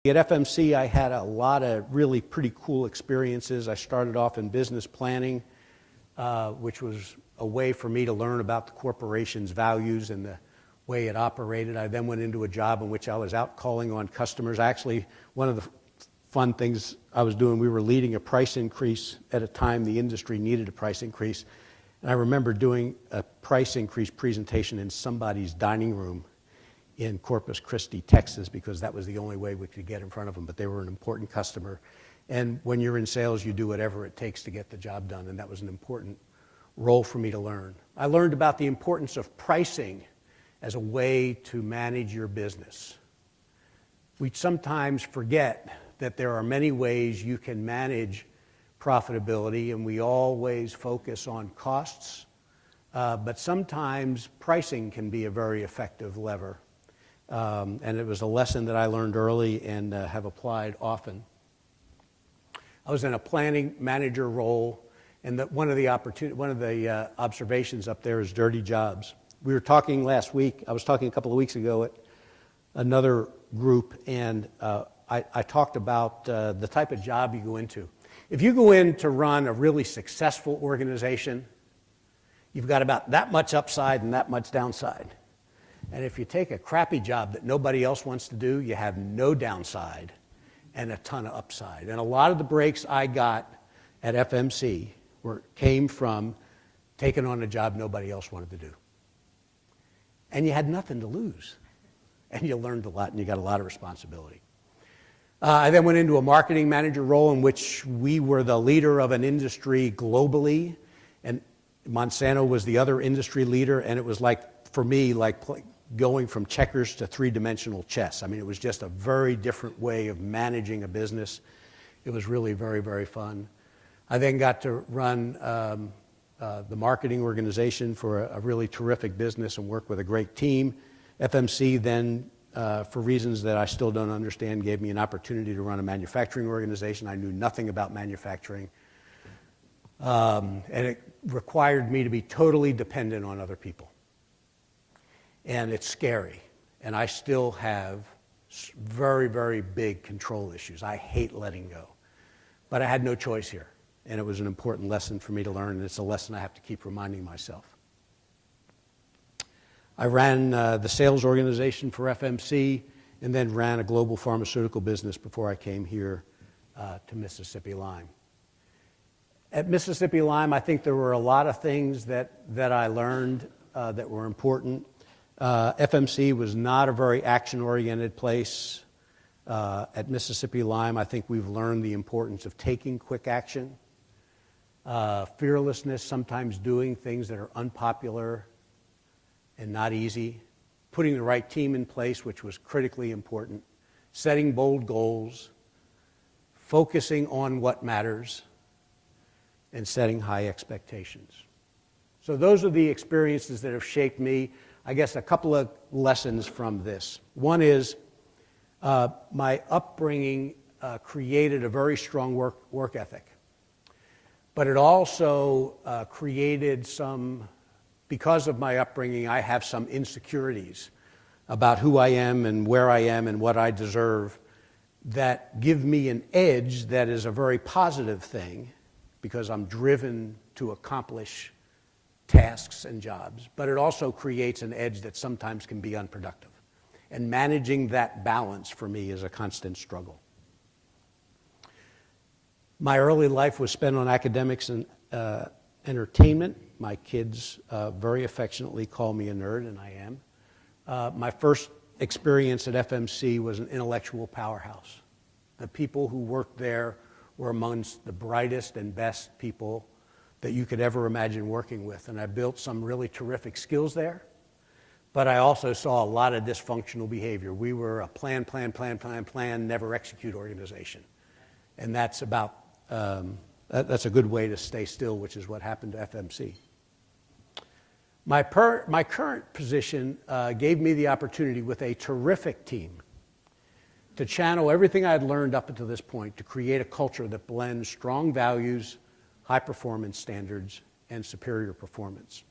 At FMC, I had a lot of really pretty cool experiences. I started off in business planning, which was a way for me to learn about the corporation's values and the way it operated. I then went into a job in which I was out calling on customers. Actually, one of the fun things I was doing, we were leading a price increase at a time the industry needed a price increase. And I remember doing a price increase presentation in somebody's dining room in Corpus Christi, Texas, because that was the only way we could get in front of them, but they were an important customer. And when you're in sales, you do whatever it takes to get the job done, and that was an important role for me to learn. I learned about the importance of pricing as a way to manage your business. We sometimes forget that there are many ways you can manage profitability, and we always focus on costs, but sometimes pricing can be a very effective lever. And it was a lesson that I learned early and have applied often. I was in a planning manager role, and one of the observations up there is dirty jobs. We were talking last week, I was talking a couple of weeks ago at another group, and I talked about the type of job you go into. If you go in to run a really successful organization, you've got about that much upside and that much downside. And if you take a crappy job that nobody else wants to do, you have no downside and a ton of upside. And a lot of the breaks I got at FMC came from taking on a job nobody else wanted to do. And you had nothing to lose. And you learned a lot and you got a lot of responsibility. I then went into a marketing manager role in which we were the leader of an industry globally. And Monsanto was the other industry leader, and it was like, for me, like going from checkers to three-dimensional chess. I mean, it was just a very different way of managing a business. It was really very, very fun. I then got to run the marketing organization for a really terrific business and work with a great team. FMC then, for reasons that I still don't understand, gave me an opportunity to run a manufacturing organization. I knew nothing about manufacturing. And it required me to be totally dependent on other people. And it's scary. And I still have very, very big control issues. I hate letting go. But I had no choice here. And it was an important lesson for me to learn, and it's a lesson I have to keep reminding myself. I ran the sales organization for FMC and then ran a global pharmaceutical business before I came here to Mississippi Lime. At Mississippi Lime, I think there were a lot of things that I learned that were important. FMC was not a very action-oriented place. At Mississippi Lime, I think we've learned the importance of taking quick action, fearlessness, sometimes doing things that are unpopular and not easy, putting the right team in place, which was critically important, setting bold goals, focusing on what matters, and setting high expectations. So those are the experiences that have shaped me. I guess a couple of lessons from this. One is my upbringing created a very strong work ethic. But it also created some, because of my upbringing, I have some insecurities about who I am and where I am and what I deserve that give me an edge that is a very positive thing because I'm driven to accomplish tasks and jobs, but it also creates an edge that sometimes can be unproductive. And managing that balance for me is a constant struggle. My early life was spent on academics and entertainment. My kids very affectionately call me a nerd, and I am. My first experience at FMC was an intellectual powerhouse. The people who worked there were amongst the brightest and best people that you could ever imagine working with. And I built some really terrific skills there. But I also saw a lot of dysfunctional behavior. We were a plan, never execute organization. And that's a good way to stay still, which is what happened to FMC. My current position gave me the opportunity with a terrific team to channel everything I had learned up until this point to create a culture that blends strong values, high performance standards, and superior performance.